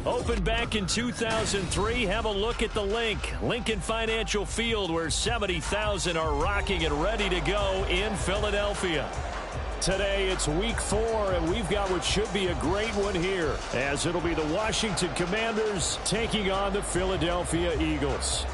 Opened back in 2003, have a look at the Lincoln Financial Field, where 70,000 are rocking and ready to go in Philadelphia. Today it's week 4, and we've got what should be a great one here, as it'll be the Washington Commanders taking on the Philadelphia Eagles.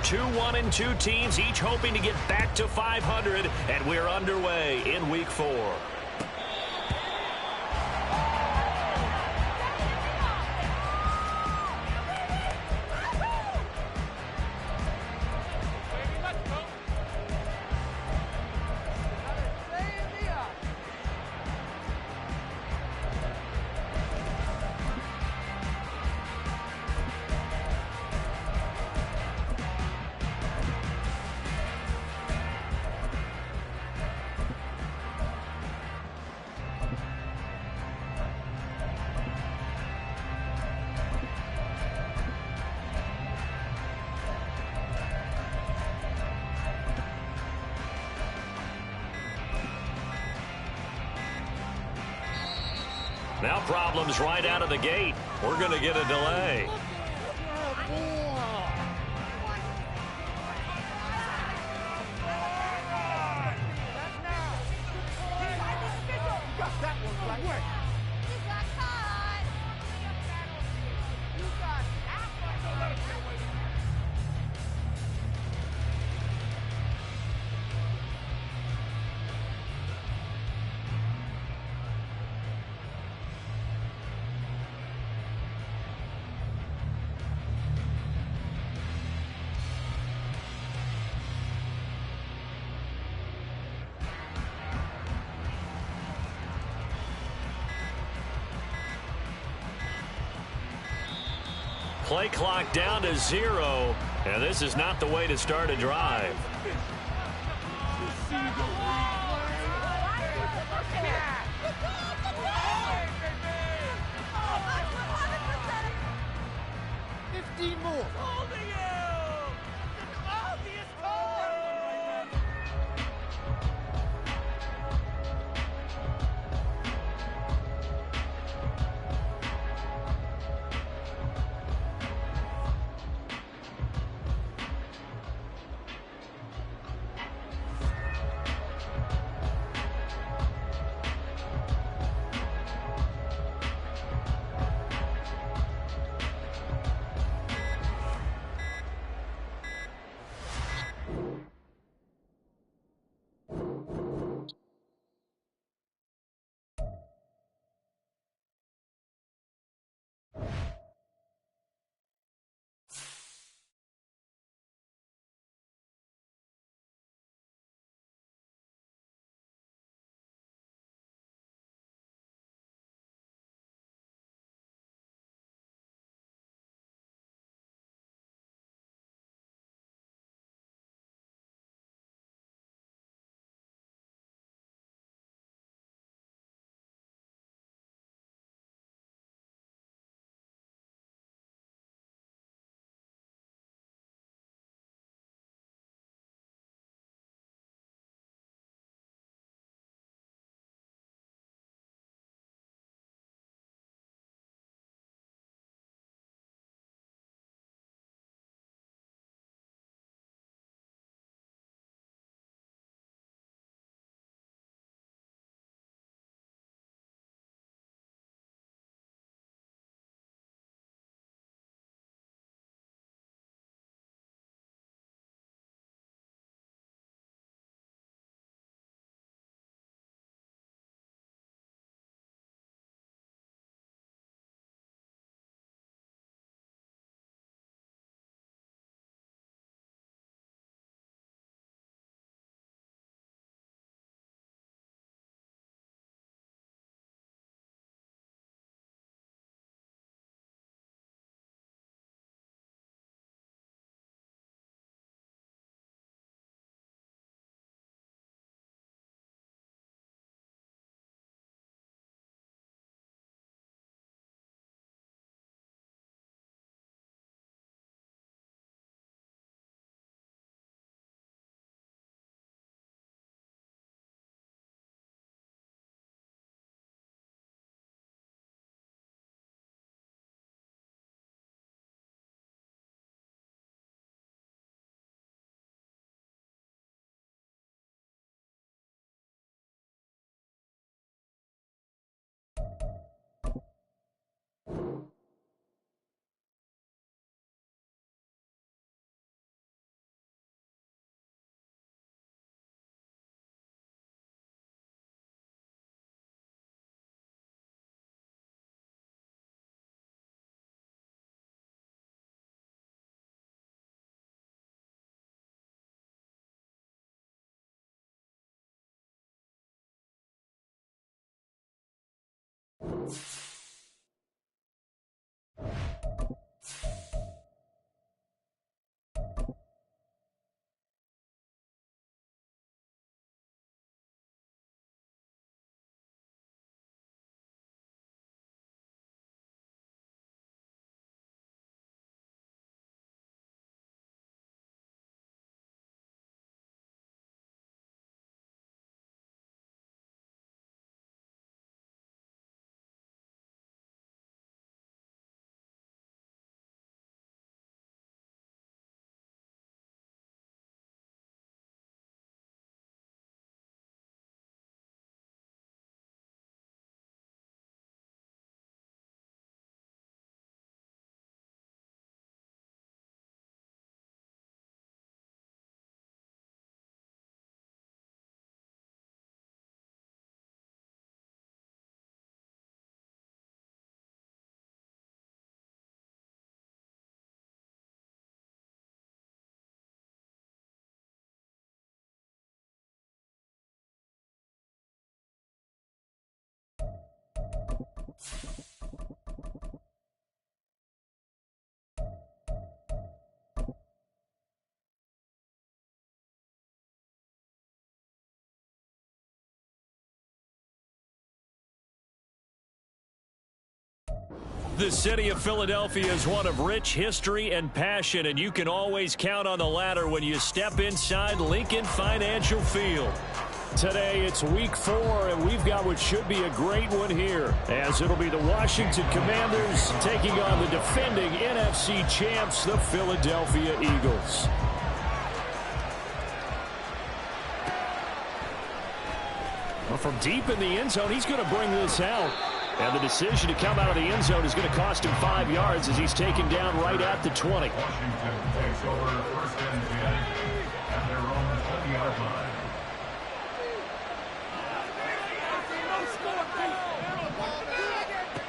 Two 1-2 teams, each hoping to get back to 500, and we're underway in week 4. Now problems right out of the gate. We're going to get a delay. Play clock down to 0, and this is not the way to start a drive. The city of Philadelphia is one of rich history and passion, and you can always count on the latter when you step inside Lincoln Financial Field. Today, it's week 4, and we've got what should be a great one here, as it'll be the Washington Commanders taking on the defending NFC champs, the Philadelphia Eagles. Well, from deep in the end zone, he's going to bring this out. And the decision to come out of the end zone is going to cost him 5 yards as he's taken down right at the 20. Washington takes over first and 10 at their own 20-yard line.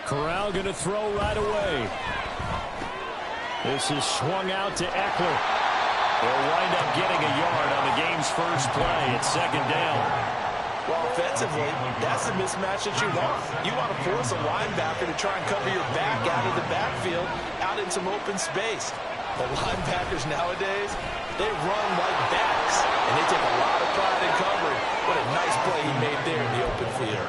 Corral going to throw right away. This is swung out to Eckler. They'll wind up getting a yard on the game's first play. It's second down. Well, offensively, that's the mismatch that you want. You want to force a linebacker to try and cover your back out of the backfield, out in some open space. The linebackers nowadays, they run like backs, and they take a lot of pride in covering. What a nice play he made there in the open field.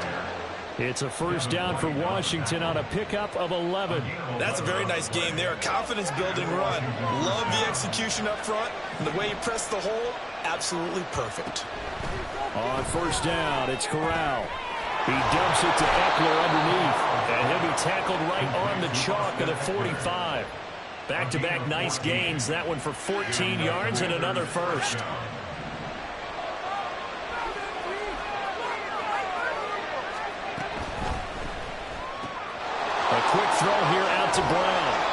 It's a first down for Washington on a pickup of 11. That's a very nice game there. A confidence-building run. Love the execution up front, and the way he pressed the hole, absolutely perfect. On first down, it's Corral. He dumps it to Eckler underneath, and he'll be tackled right on the chalk of the 45. Back-to-back nice gains, that one for 14 yards and another first. A quick throw here out to Brown.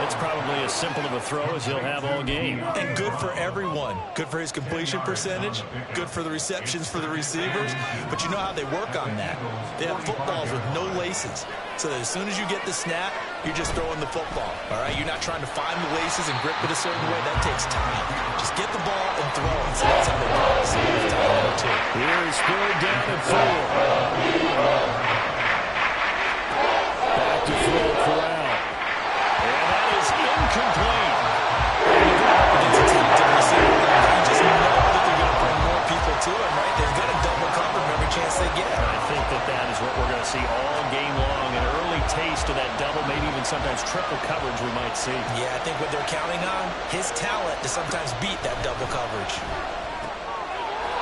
It's probably as simple of a throw as he'll have all game. And good for everyone. Good for his completion percentage. Good for the receptions for the receivers. But you know how they work on that. They have footballs with no laces. So that as soon as you get the snap, you're just throwing the football. All right? You're not trying to find the laces and grip it a certain way. That takes time. Just get the ball and throw it. So that's how they do it. Here's third down and 4. Back to throw Corral. Incomplete. Against a talented receiver, you just know that they're going to bring more people to him, right? They're going to double cover him every chance they get. I think that is what we're going to see all game long. An early taste of that double, maybe even sometimes triple coverage we might see. Yeah, I think what they're counting on, his talent to sometimes beat that double coverage.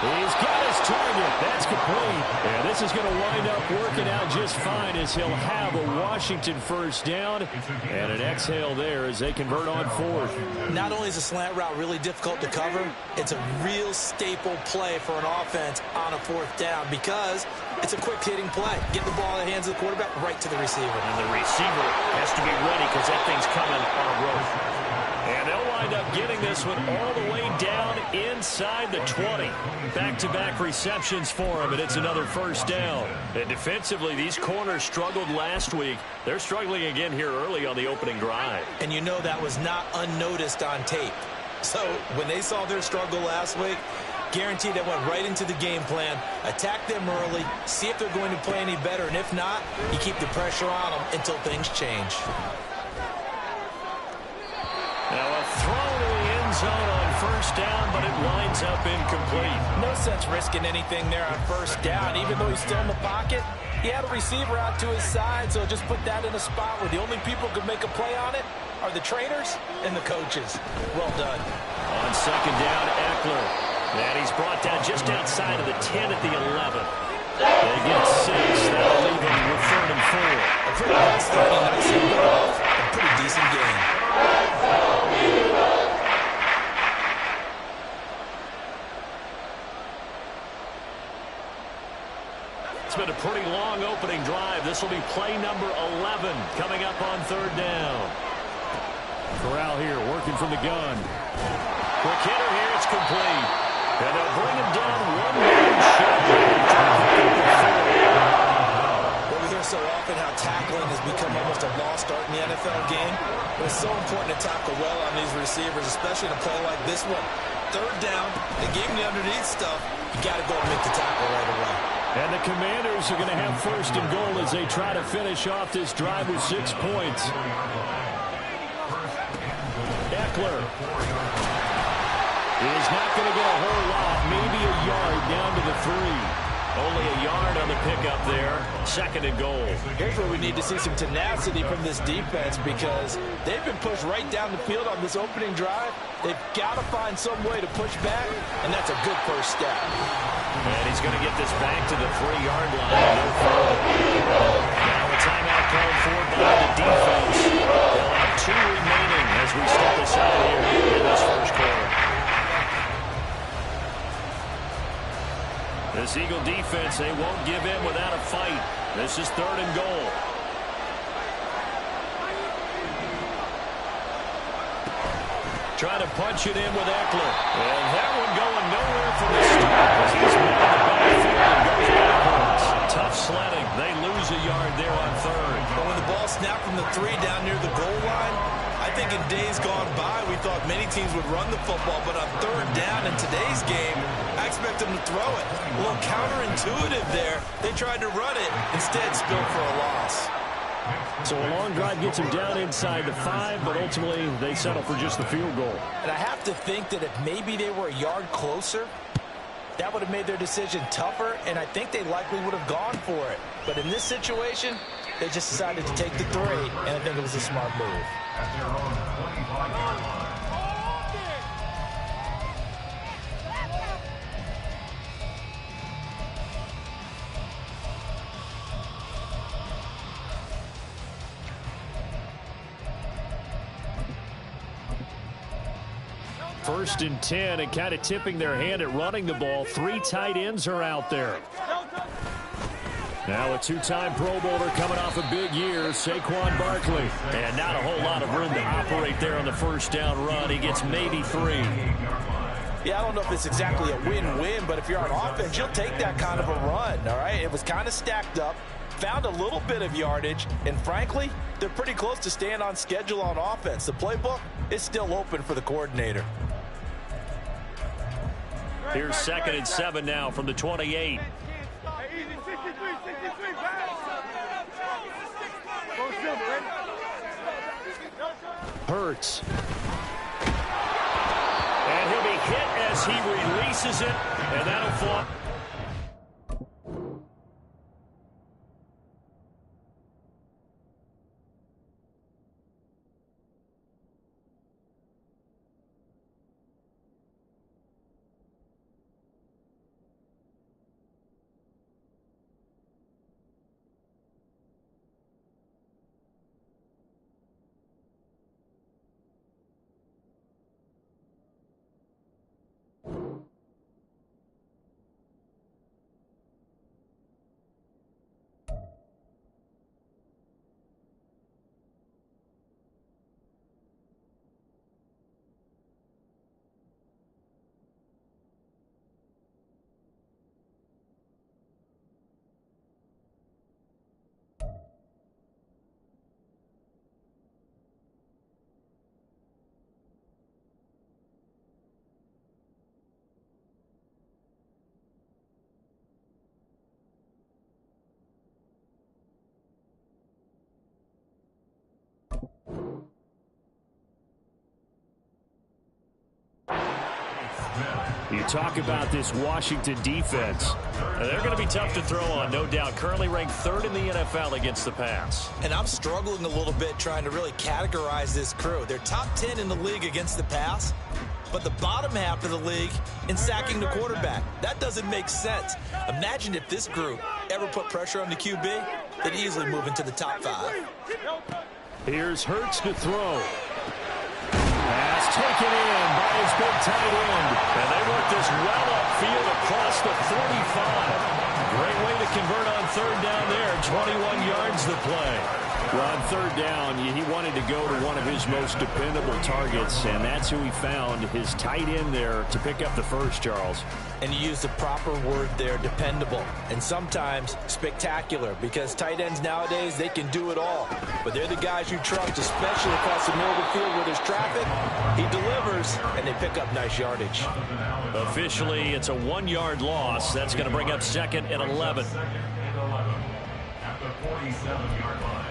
He's got his target. That's complete. And this is going to wind up working out just fine as he'll have a Washington first down. And an exhale there as they convert on fourth. Not only is a slant route really difficult to cover, it's a real staple play for an offense on a fourth down because it's a quick-hitting play. Get the ball in the hands of the quarterback right to the receiver. And the receiver has to be ready because that thing's coming on a rope. And they'll wind up getting this one all the way down inside the 20. Back-to-back receptions for him, and it's another first down. And defensively, these corners struggled last week. They're struggling again here early on the opening drive. And you know that was not unnoticed on tape. So when they saw their struggle last week, Guaranteed that went right into the game plan. Attack them early, see if they're going to play any better, and if not, you keep the pressure on them until things change. Now a throw to the end zone on first down, but it winds up incomplete. No sense risking anything there on first down. Even though he's still in the pocket, he had a receiver out to his side, so just put that in a spot where the only people who could make a play on it are the trainers and the coaches. Well done. On second down, Eckler. And he's brought down just outside of the 10 at the 11. They get 6. That'll leave him with 3rd and 4. A pretty nice start, nice and good off. A pretty decent game. It's been a pretty long opening drive. This will be play number 11 coming up on 3rd down. Corral here working from the gun. Quick hitter here. It's complete. And they'll bring him down one man short. Well, we hear so often how tackling has become almost a lost art in the NFL game. But it's so important to tackle well on these receivers, especially in a play like this one. 3rd down, they gave him the underneath stuff. You got to go and make the tackle right away. And the Commanders are going to have 1st and goal as they try to finish off this drive with 6 points. Eckler is not going to get a whole lot, maybe a yard down to the 3. Only a yard on the pickup there. 2nd and goal. Here's where we need to see some tenacity from this defense because they've been pushed right down the field on this opening drive. They've got to find some way to push back, and that's a good first step. And he's going to get this back to the 3-yard line. No further. Now a timeout called for by the defense. They'll have 2 remaining as we step aside here in this first quarter. This Eagle defense, they won't give in without a fight. This is 3rd and goal. Trying to punch it in with Eckler. And that one going nowhere from the start as he's met in the backfield and goes backwards. Tough sledding. They lose a yard there on 3rd. But when the ball snapped from the 3 down near the goal line, I think in days gone by, we thought many teams would run the football, but on 3rd down in today's game, I expect them to throw it. A little counterintuitive there. They tried to run it, instead spilled for a loss. So a long drive gets them down inside the 5, but ultimately they settle for just the field goal. And I have to think that if maybe they were a yard closer, that would have made their decision tougher, and I think they likely would have gone for it. But in this situation, they just decided to take the 3, and I think it was a smart move. At their own 25-yard line. First and 10, and kind of tipping their hand at running the ball. 3 tight ends are out there. Now a 2-time Pro Bowler coming off a big year, Saquon Barkley. And not a whole lot of room to operate there on the first down run. He gets maybe 3. Yeah, I don't know if it's exactly a win-win, but if you're on offense, you'll take that kind of a run, all right? It was kind of stacked up, found a little bit of yardage, and frankly, they're pretty close to staying on schedule on offense. The playbook is still open for the coordinator. Here's 2nd and 7 now from the 28. Hurts. And he'll be hit as he releases it, and that'll fall. You talk about this Washington defense. They're going to be tough to throw on, no doubt. Currently ranked 3rd in the NFL against the pass. And I'm struggling a little bit trying to really categorize this crew. They're top 10 in the league against the pass, but the bottom half of the league in sacking the quarterback. That doesn't make sense. Imagine if this group ever put pressure on the QB, they'd easily move into the top 5. Here's Hurts to throw. Pass taken in by his big tight end. And they work this well upfield across the 45. Great way to convert on 3rd down there. 21 yards to play. Well, on 3rd down, he wanted to go to one of his most dependable targets, and that's who he found, his tight end there, to pick up the first, Charles. And you use the proper word there, dependable, and sometimes spectacular, because tight ends nowadays, they can do it all. But they're the guys you trust, especially across the middle of the field where there's traffic. He delivers, and they pick up nice yardage. Officially, it's a 1-yard loss. That's going to bring up 2nd and 11. At the 47-yard line.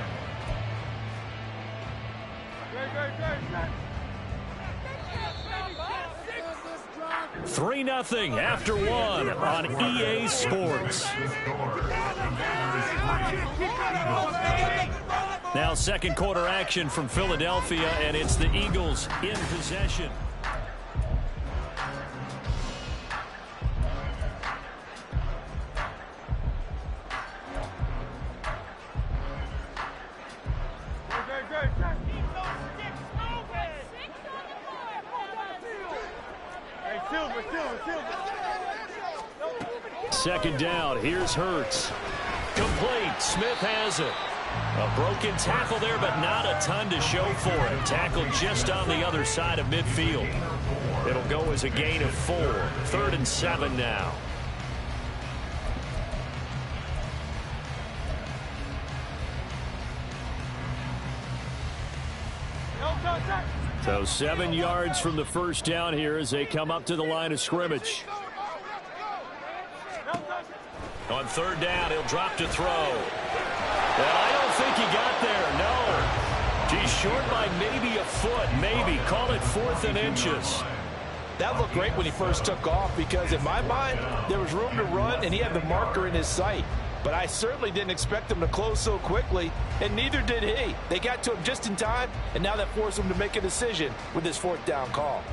3-0 after 1 on EA Sports. Now 2nd quarter action from Philadelphia, and it's the Eagles in possession. Second down, here's Hurts. Complete, Smith has it. A broken tackle there, but not a ton to show for it. Tackled just on the other side of midfield. It'll go as a gain of 4. 3rd and 7 now. So 7 yards from the first down here as they come up to the line of scrimmage. On 3rd down, he'll drop to throw. And I don't think he got there, no. He's short by maybe a foot, maybe. Call it 4th and inches. That looked great when he first took off because, in my mind, there was room to run, and he had the marker in his sight. But I certainly didn't expect him to close so quickly, and neither did he. They got to him just in time, and now that forced him to make a decision with his 4th down call.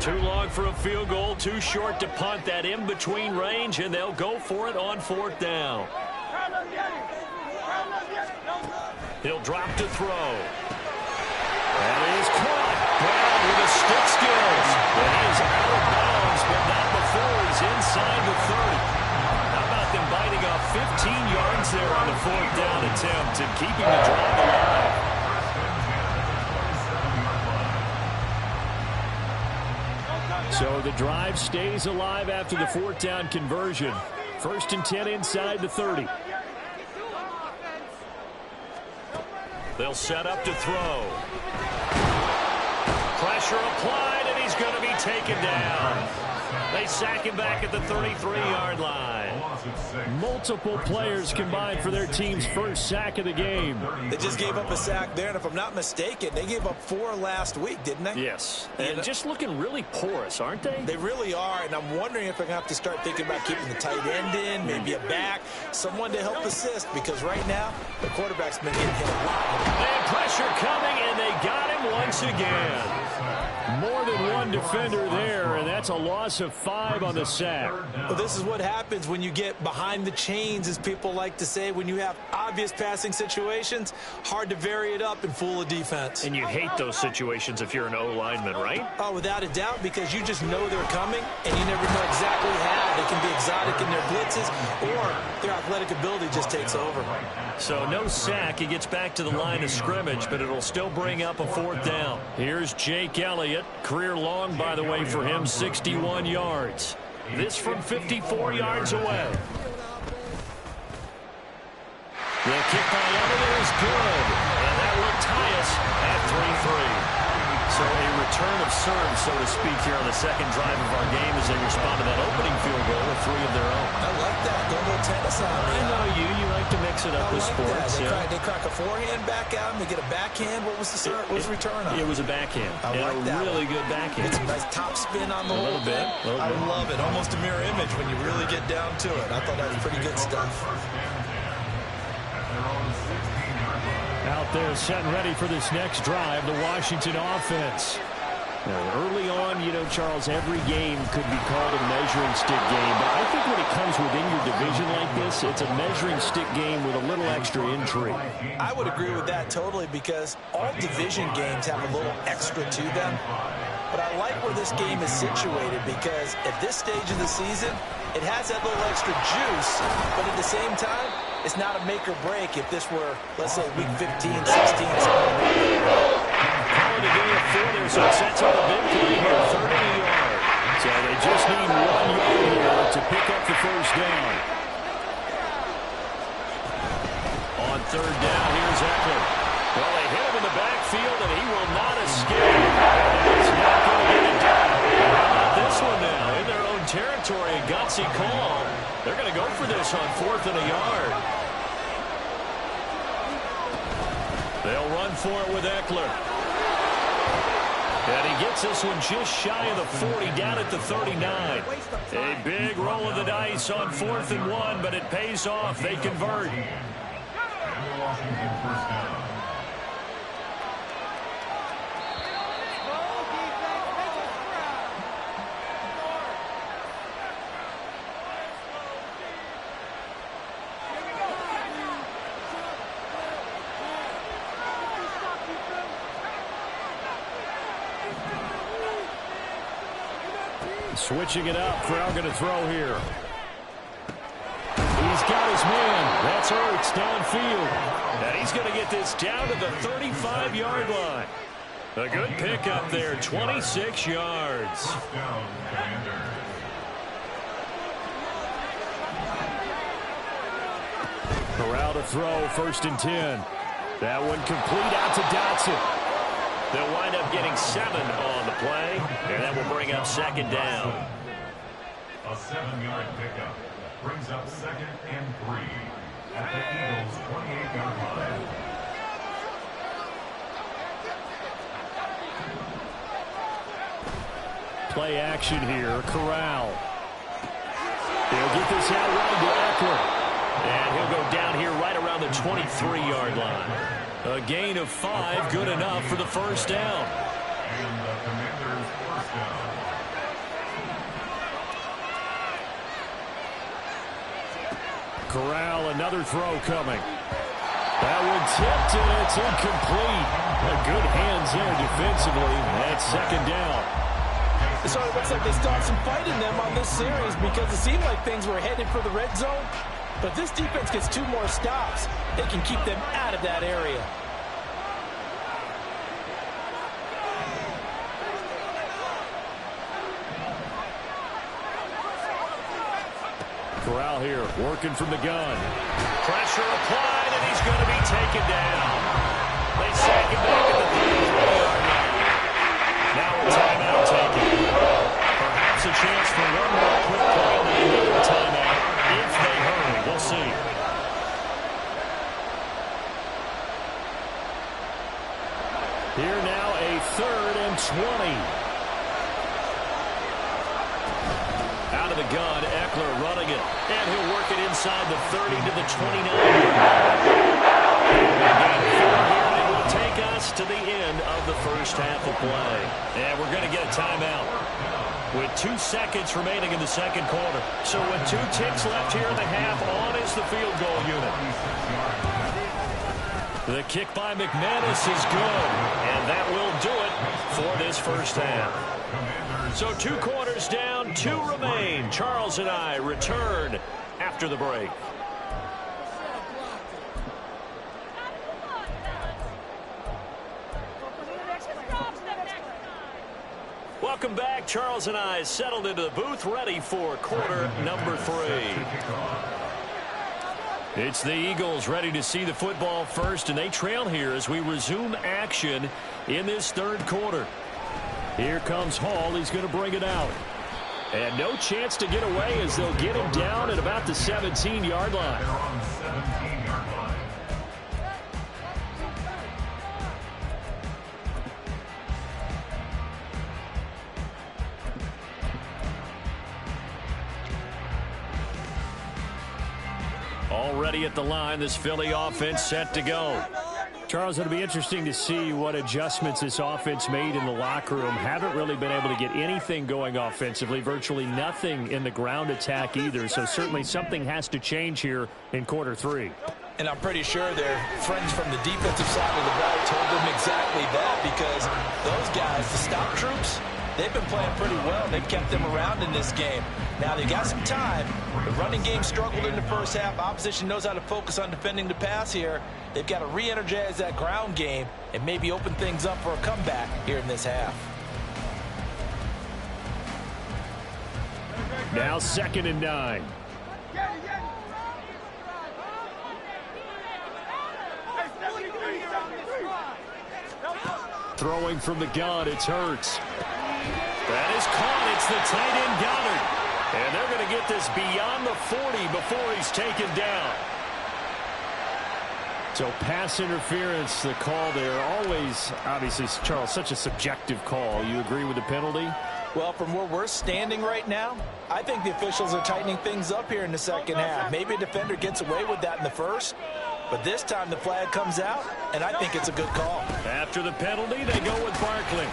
Too long for a field goal, too short to punt. That in-between range, and they'll go for it on 4th down. He'll drop to throw. That is caught. Brown with the stick skills. And he is out of bounds, but not before he's inside the 30. How about them biting off 15 yards there on the 4th down attempt and keeping the drive alive? So the drive stays alive after the 4th down conversion. 1st and 10 inside the 30. They'll set up to throw. Pressure applied, and he's going to be taken down. They sack him back at the 33-yard line. Multiple players combined for their team's first sack of the game. They just gave up a sack there, and if I'm not mistaken, they gave up 4 last week, didn't they? Yes, and just looking really porous, aren't they? They really are, and I'm wondering if they're going to have to start thinking about keeping the tight end in, maybe a back, someone to help assist, because right now, the quarterback's been getting hit a lot. And pressure coming, and they got him once again. More than one defender there, and that's a loss of 5 on the sack. Well, this is what happens when you get behind the chains, as people like to say. When you have obvious passing situations, hard to vary it up and fool a defense. And you hate those situations if you're an O-lineman, right? Oh, without a doubt, because you just know they're coming, and you never know exactly how. They can be exotic in their blitzes, or their athletic ability just takes over. So no sack. He gets back to the line of scrimmage, but it'll still bring up a 4th down. Here's Jake Elliott. Career long, by the way, for him, 61 yards. This from 54 yards away. The kick by Elliott is good, and that will tie us at 3-3. So a return of serve, so to speak, here on the second drive of our game as they respond to that opening field goal with 3 of their own. I like that. Go a little tennis on me. I know you. You like to mix it up with sports. They crack a forehand back out, and they get a backhand. What was the serve? What was the return on? It was a backhand. I like that. A really good backhand. It's a nice top spin on the whole bit. I love it. Almost a mirror image when you really get down to it. I thought that was pretty good stuff. Out there set and ready for this next drive, the Washington offense. Now, early on, you know, Charles, every game could be called a measuring stick game. But I think when it comes within your division like this, it's a measuring stick game with a little extra intrigue. I would agree with that totally because all division games have a little extra to them. But I like where this game is situated because at this stage of the season, it has that little extra juice. But at the same time, it's not a make or break if this were, let's say, week 15, 16. Calling a game of 4 there, so it sets up a big play here, 30 yards. So they just need 1 yard here to pick up the first down. On third down, here's Eckler. Well, they hit him in the backfield, and he will not escape. He's not going to get it done. How about this one now? In their own territory, a gutsy call. They're going to go for this on 4th and a yard. They'll run for it with Eckler. And he gets this one just shy of the 40, down at the 39. A big roll of the dice on 4th and 1, but it pays off. They convert. Washington first down. Switching it up, Crowell going to throw here. He's got his man. That's Ertz downfield. And he's going to get this down to the 35-yard line. A good pickup there, 26 yards. First down, Commander. Corral to throw, 1st and 10. That one complete out to Dotson. They'll wind up getting 7 on the play, and that will bring up 2nd down. A 7-yard pickup brings up 2nd and 3 at the Eagles' 28-yard line. Play action here, Corral. He'll get this out right to Eckler. And he'll go down here right around the 23-yard line. A gain of 5, good enough for the first down. And the Commanders' first down. Corral, another throw coming. That one tipped and it's incomplete. A good hands there defensively. That's 2nd down. So it looks like they started some fight in them on this series because it seemed like things were headed for the red zone. But this defense gets 2 more stops. They can keep them out of that area. Corral here, working from the gun. Pressure applied, and he's going to be taken down. They sack him back at the 33-yard line. Now a timeout taken. Perhaps a chance for one more quick play and then another timeout if they hurry. We'll see. Here now a 3rd and 20. Out of the gun, Eckler running it. And he'll work it inside the 30 to the 29. And it will take us to the end of the first half of play. And we're going to get a timeout with 2 seconds remaining in the second quarter. So with 2 ticks left here in the half, on is the field goal unit. The kick by McManus is good, and that will do it for this first half. So 2 quarters down, 2 remain. Charles and I return after the break. Welcome back. Charles and I settled into the booth, ready for quarter number 3. It's the Eagles ready to see the football first, and they trail here as we resume action in this 3rd quarter. Here comes Hall. He's going to bring it out. And no chance to get away as they'll get him down at about the 17-yard line. They're on the 17-yard line. Already at the line, this Philly offense set to go. Charles, it'll be interesting to see what adjustments this offense made in the locker room. Haven't really been able to get anything going offensively, virtually nothing in the ground attack either. So certainly something has to change here in quarter three. And I'm pretty sure their friends from the defensive side of the ball told them exactly that, because those guys, the stop troops, they've been playing pretty well. They've kept them around in this game. Now, they got some time. The running game struggled in the first half. Opposition knows how to focus on defending the pass here. They've got to re-energize that ground game and maybe open things up for a comeback here in this half. Now 2nd and 9. Throwing from the gun, it's Hurts. That is caught. It's the tight end Goddard. And they're going to get this beyond the 40 before he's taken down. So pass interference, the call there. Always, obviously, Charles, such a subjective call. You agree with the penalty? Well, from where we're standing right now, I think the officials are tightening things up here in the second half. Maybe a defender gets away with that in the first, but this time the flag comes out, and I think it's a good call. After the penalty, they go with Barkley.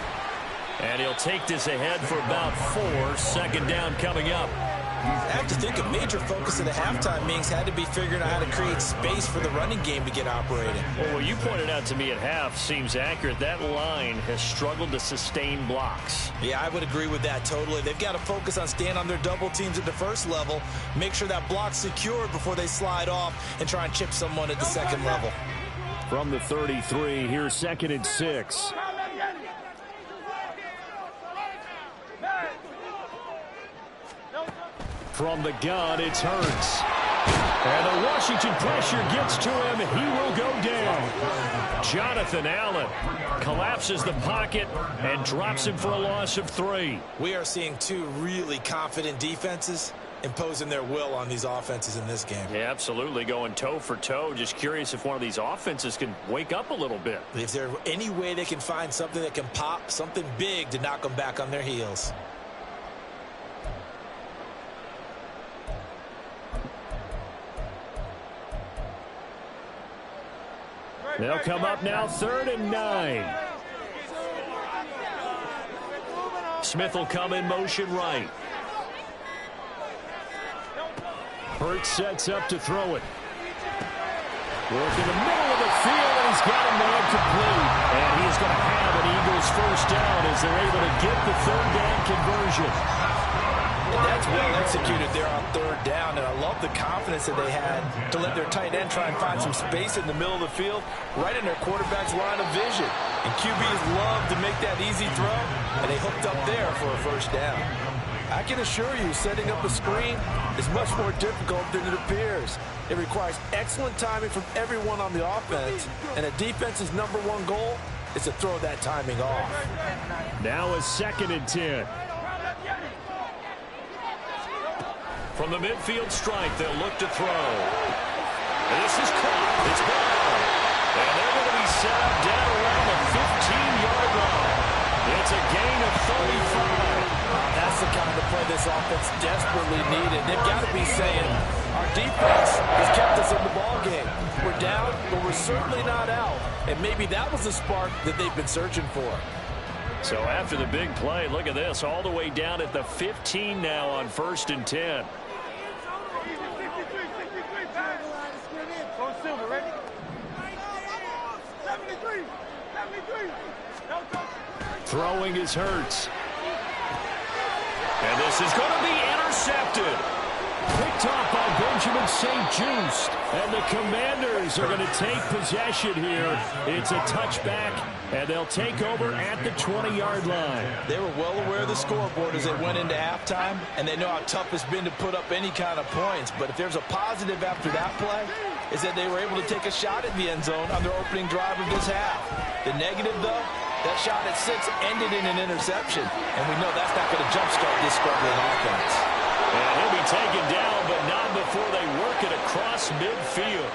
And he'll take this ahead for about 4. 2nd down coming up. I have to think a major focus of the halftime meetings had to be figuring out how to create space for the running game to get operating. Well, what you pointed out to me at half seems accurate. That line has struggled to sustain blocks. Yeah, I would agree with that totally. They've got to focus on staying on their double teams at the first level, make sure that block's secured before they slide off and try and chip someone at the second level. From the 33, here's 2nd and 6. From the gun, it's Hurts. And the Washington pressure gets to him. He will go down. Jonathan Allen collapses the pocket and drops him for a loss of 3. We are seeing two really confident defenses imposing their will on these offenses in this game. Yeah, absolutely, going toe for toe. Just curious if one of these offenses can wake up a little bit. If there's any way they can find something that can pop, something big to knock them back on their heels. They'll come up now 3rd and 9. Smith will come in motion right. Hurts sets up to throw it. Work in the middle of the field, and he's got a man complete. And he's going to have an Eagles first down as they're able to get the 3rd down conversion. And that's well executed there on 3rd down, and I love the confidence that they had to let their tight end try and find some space in the middle of the field, right in their quarterback's line of vision. And QBs love to make that easy throw, and they hooked up there for a first down. I can assure you, setting up a screen is much more difficult than it appears. It requires excellent timing from everyone on the offense, and a defense's #1 goal is to throw that timing off. Now a 2nd and 10. From the midfield strike, they'll look to throw. And this is caught. It's ball. And they're going to be set up down around the 15-yard line. It's a gain of 35. That's the kind of play this offense desperately needed. They've got to be saying, our defense has kept us in the ballgame. We're down, but we're certainly not out. And maybe that was the spark that they've been searching for. So after the big play, look at this, all the way down at the 15 now on 1st and 10. Throwing is Hurts. And this is going to be intercepted. Picked off by Benjamin St-Juste. And the Commanders are going to take possession here. It's a touchback, and they'll take over at the 20-yard line. They were well aware of the scoreboard as they went into halftime, and they know how tough it's been to put up any kind of points. But if there's a positive after that play, is that they were able to take a shot at the end zone on their opening drive of this half. The negative, though, That shot at 6 ended in an interception, and we know that's not going to jumpstart this struggling offense. And he'll be taken down, but not before they work it across midfield.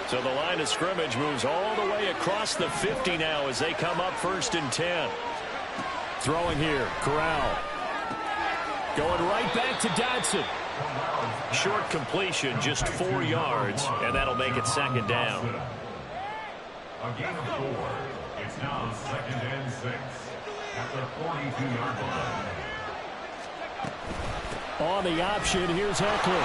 So the line of scrimmage moves all the way across the 50 now as they come up 1st and 10. Throwing here, Corral. Going right back to Dodson. Short completion, just 4 yards, and that'll make it 2nd down. A gain of 4. It's now 2nd and 6 at the 42-yard line. On the option, here's Eckler.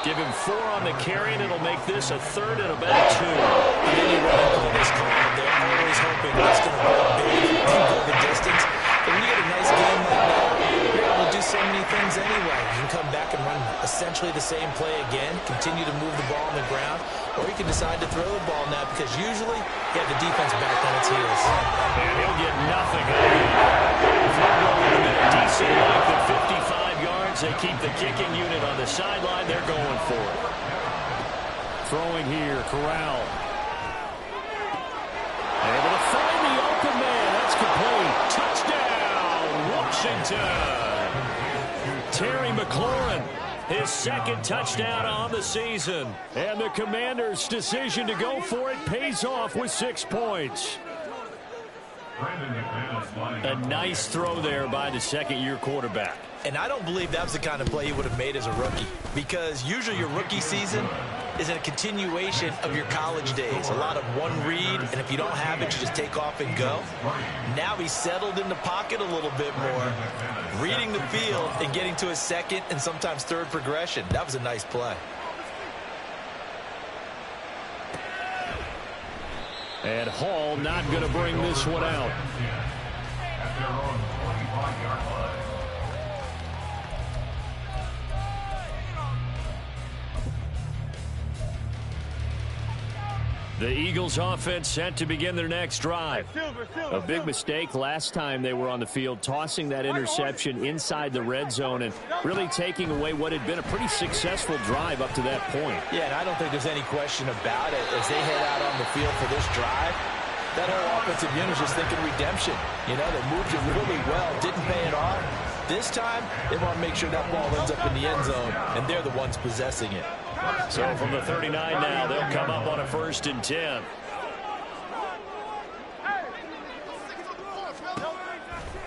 Give him 4 on the carry, and it'll make this a 3rd and about 2. And then you run into this call. They're always hoping it's going to go big and go the distance. But when you get a nice game like that, you're able to do so many things anyway. You can come back and run essentially the same play again, continue to move the ball on the ground, or you can decide to throw the ball now because usually you have the defense back on its heels. And he'll get nothing out of it. Field goal in a decent length at 55 yards. They keep the kicking unit on the sideline. They're going for it. Throwing here, Corral. Able to find the open man. That's complete. Touchdown, Washington. Terry McLaurin, his 2nd touchdown on the season. And the Commanders' decision to go for it pays off with 6 points. A nice throw there by the 2nd-year quarterback. And I don't believe that was the kind of play he would have made as a rookie, because usually your rookie season is a continuation of your college days. A lot of one read, and if you don't have it, you just take off and go. Now he's settled in the pocket a little bit more, reading the field and getting to his 2nd and sometimes 3rd progression. That was a nice play. And Hall not going to bring this one out. At their own 25-yard line. The Eagles offense set to begin their next drive. A big mistake last time they were on the field, tossing that interception inside the red zone and really taking away what had been a pretty successful drive up to that point. Yeah, and I don't think there's any question about it. As they head out on the field for this drive, that whole offensive unit is just thinking redemption. You know, they moved it really well, didn't pay it off. This time, they want to make sure that ball ends up in the end zone, and they're the ones possessing it. So from the 39 now, they'll come up on a 1st and 10.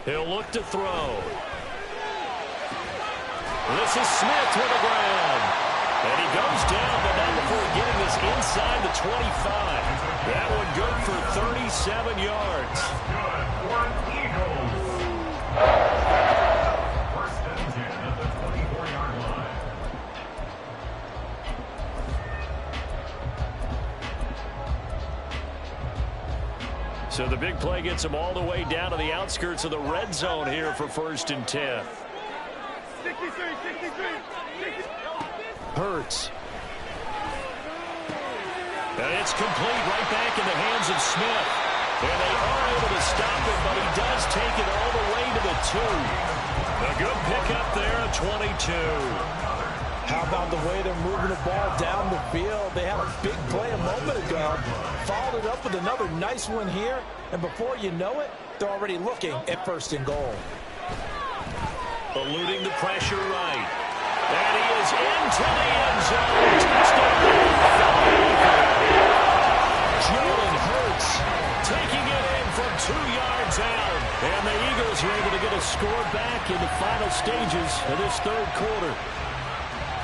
He'll look to throw. This is Smith to the ground. And he goes down, but not before getting this inside the 25. That one good for 37 yards. First and 10 at the 24-yard line. So the big play gets them all the way down to the outskirts of the red zone here for 1st and 10. Hurts. And it's complete right back in the hands of Smith. And they are able to stop him, but he does take it all the way to the 2. A good pickup there at 22. How about the way they're moving the ball down the field? They had a big play a moment ago, followed it up with another nice one here, and before you know it, they're already looking at 1st and goal. Eluding the pressure right. And he is into the end zone. Touchdown. Jalen Hurts taking it in from 2 yards out. And the Eagles are able to get a score back in the final stages of this 3rd quarter.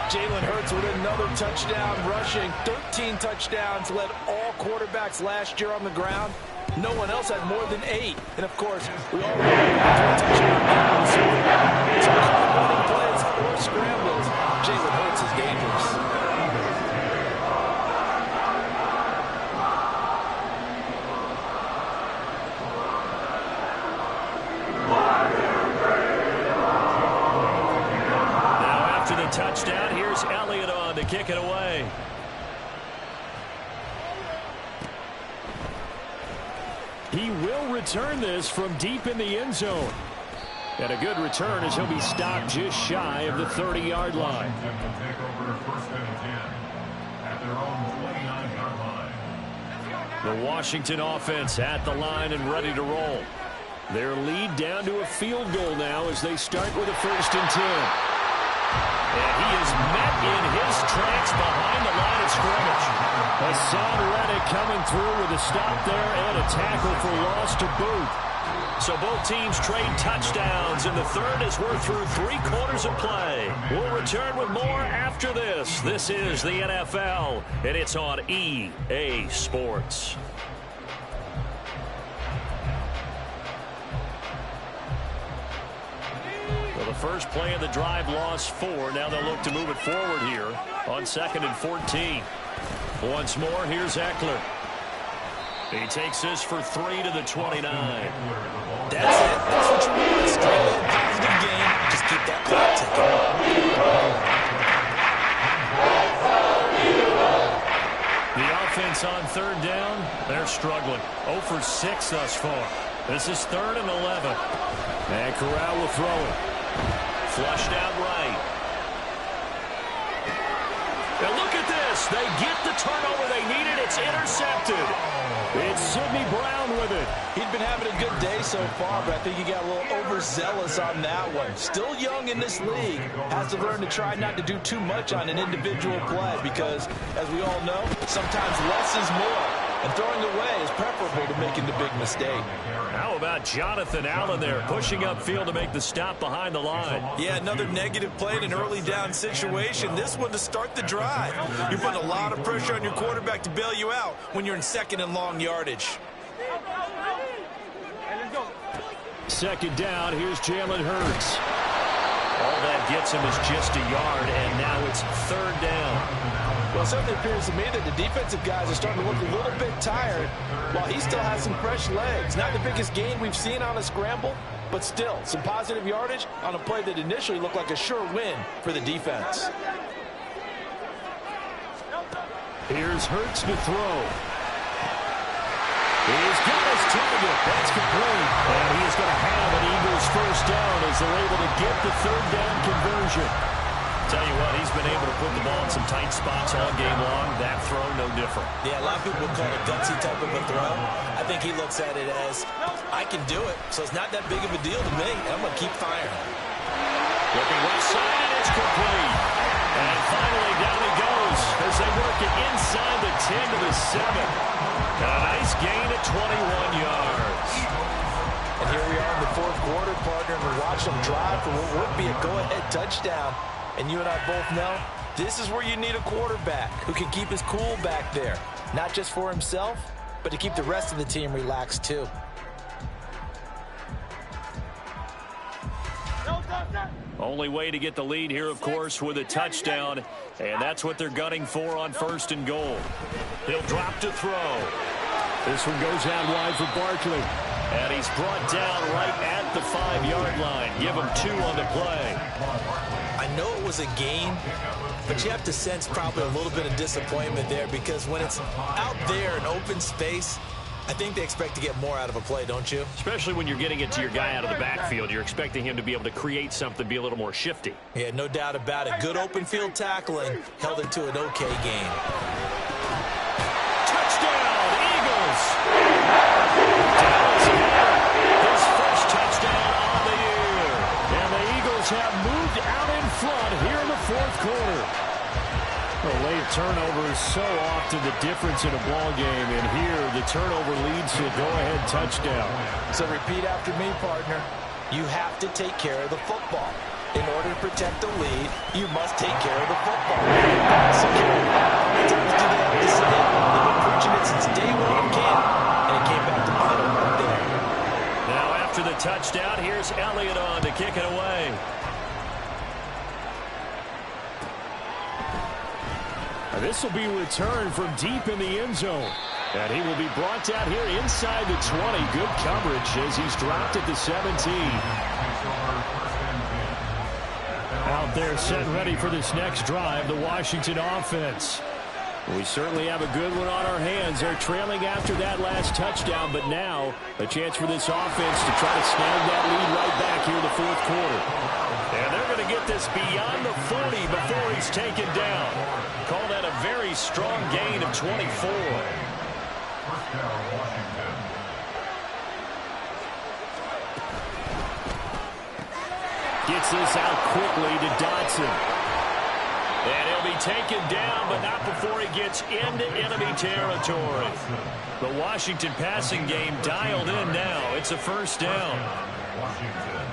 Jalen Hurts with another touchdown rushing. 13 touchdowns, led all quarterbacks last year on the ground. No one else had more than 8. And, of course, we all know that touchdown. So running plays or scrambles, Jalen Hurts is dangerous. Now after the touchdown, here's Elliott on to kick it away. He will return this from deep in the end zone. And a good return as he'll be stopped just shy of the 30-yard line. Will take over 1st and 10 at their own 29-yard line. The Washington offense at the line and ready to roll. Their lead down to a field goal now as they start with a 1st and 10. And he is met in his tracks behind the line of scrimmage. Hassan Reddick coming through with a stop there and a tackle for loss to boot. So both teams trade touchdowns in the third as we're through 3 quarters of play. We'll return with more after this. This is the NFL, and it's on EA Sports. Well, the first play of the drive lost 4. Now they'll look to move it forward here on 2nd and 14. Once more, here's Eckler. He takes this for 3 to the 29. That's it. That's what you want. Straight in, positive game. Just keep that clock ticking. The offense on 3rd down, they're struggling. 0 for 6 thus far. This is 3rd and 11. And Corral will throw it. Flushed out right. And look at this. They get the turnover they needed. It's intercepted. It's Sidney Brown with it. He'd been having a good day so far, but I think he got a little overzealous on that one. Still young in this league. Has to learn to try not to do too much on an individual play because, as we all know, sometimes less is more. And throwing away is preferable to making the big mistake. How about Jonathan Allen there, pushing upfield to make the stop behind the line? Yeah, another negative play in an early down situation. This one to start the drive. You're putting a lot of pressure on your quarterback to bail you out when you're in 2nd and long yardage. 2nd down, here's Jalen Hurts. All that gets him is just a yard, and now it's 3rd down. Well, it certainly appears to me that the defensive guys are starting to look a little bit tired while he still has some fresh legs. Not the biggest gain we've seen on a scramble, but still some positive yardage on a play that initially looked like a sure win for the defense. Here's Hurts to throw. He's got his target. That's complete. And he is going to have an Eagles 1st down as they're able to get the 3rd down conversion. Tell you what, he's been able to put the ball in some tight spots all game long. That throw, no different. Yeah, a lot of people would call it a gutsy type of a throw. I think he looks at it as, I can do it, so it's not that big of a deal to me, and I'm going to keep firing. Looking left side, and it's complete. And finally, down he goes as they work it inside the 10 to the 7. A nice gain of 21 yards. And here we are in the 4th quarter, partner, and we watch them drive for what would be a go-ahead touchdown. And you and I both know this is where you need a quarterback who can keep his cool back there. Not just for himself, but to keep the rest of the team relaxed too. Only way to get the lead here, of course, with a touchdown. And that's what they're gunning for on 1st and goal. He'll drop to throw. This one goes out wide for Barkley. And he's brought down right at the 5-yard line. Give him 2 on the play. I know it was a gain, but you have to sense probably a little bit of disappointment there because when it's out there in open space, I think they expect to get more out of a play, don't you? Especially when you're getting it to your guy out of the backfield. You're expecting him to be able to create something, be a little more shifty. Yeah, no doubt about it. Good open field tackling held it to an okay game. Touchdown, Eagles! Dallas his first touchdown on the year. And the Eagles have moved out in front here in the 4th quarter. A late turnover is so often the difference in a ball game, and here the turnover leads to a go-ahead touchdown. So repeat after me, partner. You have to take care of the football. In order to protect the lead, you must take care of the football. Security. How many times do they have to say it? They've been preaching it since day 1 in camp, and it came back to bite them right there. Now after the touchdown, here's Elliott on to kick it away. This will be returned from deep in the end zone. And he will be brought down here inside the 20. Good coverage as he's dropped at the 17. Out there set ready for this next drive, the Washington offense. We certainly have a good one on our hands. They're trailing after that last touchdown, but now a chance for this offense to try to snag that lead right back here in the 4th quarter. And they're going to get this beyond the 40 before he's taken down. Call that a very strong gain of 24. First down, Washington. Gets this out quickly to Dodson. And he'll be taken down, but not before he gets into enemy territory. The Washington passing game dialed in now. It's a first down. Washington.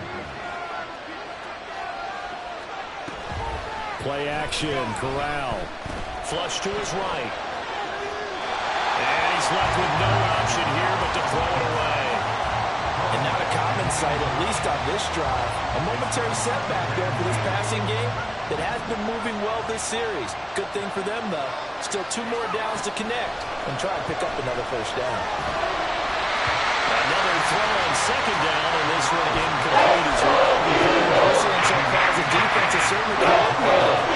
Play action, Corral. Flush to his right. And he's left with no option here but to throw it away. And not a common sight, at least on this drive. A momentary setback there for this passing game that has been moving well this series. Good thing for them, though. Still 2 more downs to connect and try and pick up another first down. Another throw on second down, and this one incomplete as well. And so far as the defense has certainly cooperated.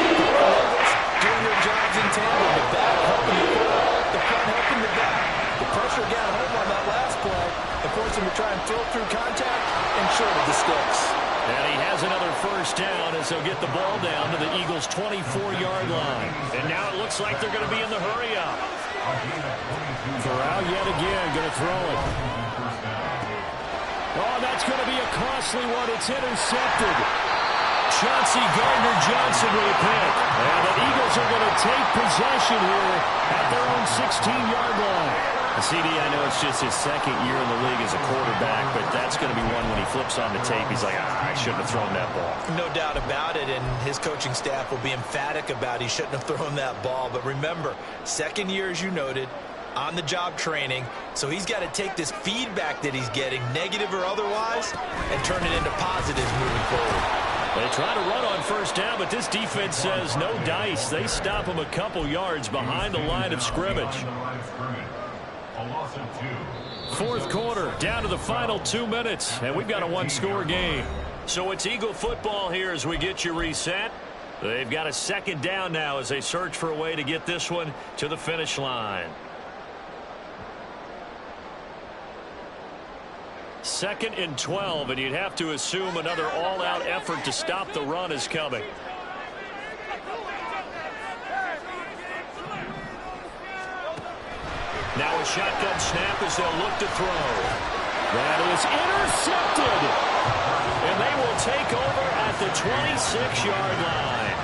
Doing their jobs in tandem. The back helping the front, the front helping the back. The pressure got home on that last play and forced him to try and throw through contact and short of the sticks. And he has another first down as they'll get the ball down to the Eagles' 24-yard line. And now it looks like they're going to be in the hurry-up. Corral yet again going to throw it. Oh, that's going to be a costly one. It's intercepted. Chauncey Gardner-Johnson with a pick. And the Eagles are going to take possession here at their own 16-yard line. CD, I know it's just his second year in the league as a quarterback, but that's going to be one when he flips on the tape. He's like, I shouldn't have thrown that ball. No doubt about it, and his coaching staff will be emphatic about he shouldn't have thrown that ball. But remember, second year, as you noted, on-the-job training, so he's got to take this feedback that he's getting, negative or otherwise, and turn it into positives moving forward. They try to run on first down, but this defense says no dice. They stop him a couple yards behind the line of scrimmage. A loss of 2. Fourth quarter, down to the final 2 minutes, and we've got a one-score game. So it's Eagle football here as we get you reset. They've got a second down now as they search for a way to get this one to the finish line. Second and 12, and you'd have to assume another all-out effort to stop the run is coming. Now a shotgun snap as they'll look to throw. That is intercepted. And they will take over at the 26-yard line.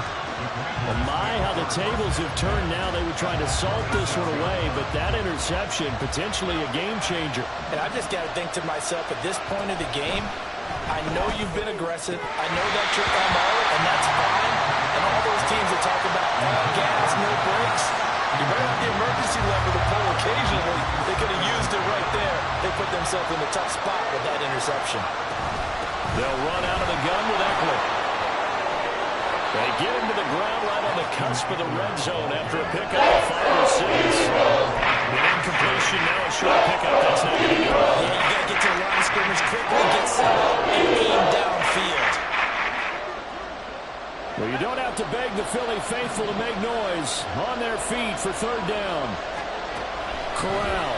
Well, my, how the tables have turned now. They were trying to salt this one away, but that interception, potentially a game changer. And I just got to think to myself, at this point of the game, I know you've been aggressive. I know that's your MO, and that's fine. And all those teams that talk about all gas, no brakes, you better have the emergency lever to pull occasionally. They could have used it right there. They put themselves in a tough spot with that interception. They'll run out of the gun with Eckler. They get him to the ground right on the cusp of the red zone after a pickup of 5 or 6. An incompletion, now a short pickup. That's not going to do it. Yeah, you got to get to the line of scrimmage quickly, get set up, and aim downfield. Well, you don't have to beg the Philly faithful to make noise. On their feet for third down. Corral.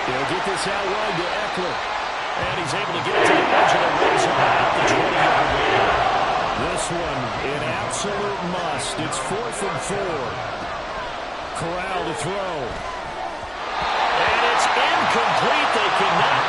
He'll get this out wide to Eckler. And he's able to get it to the edge of the red zone at the 20-yard line. This one, an absolute must. It's 4th and 4. Corral to throw. And it's incomplete. They cannot